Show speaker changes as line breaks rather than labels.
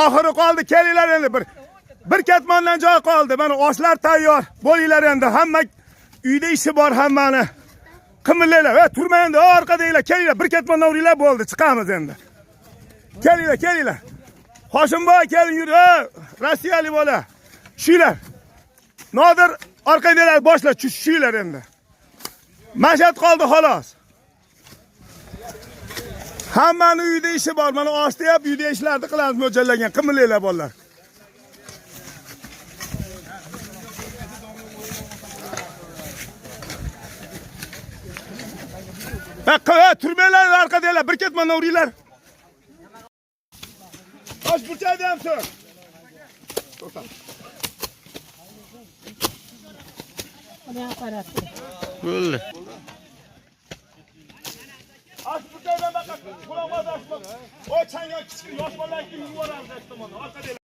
Oxiri qoldi, kelinglar endi bir ketmondan joy qoldi. Mana oshlar tayyor. Bo'linglar endi. Hamma uyda ishi bor hammani. Qimillaylar. Va turmang endi, orqadanglar. Kelinglar, bir ketmondan uringlar bo'ldi, chiqamiz endi. Kelinglar. Hoshimboy keling yur. Rossiyalik bola. Shuylar. Nodir orqanglar boshla, tushinglar endi. Mashat qoldi xolos. Hammani uyda ishi bor. Mana oshda ham uyda ishlarni qilamiz mo'ljallagan. Qimillaylar bolalar. Turmanglar orqadanglar, bir ketmondan uringlar. Tosh burchakda ham tur. To'xta.
Bo'ldi.
Ash burchakdan baqa, quloqqa tosh. O changal kichik yosh bolalarni yuboramiz tomonda. Orqada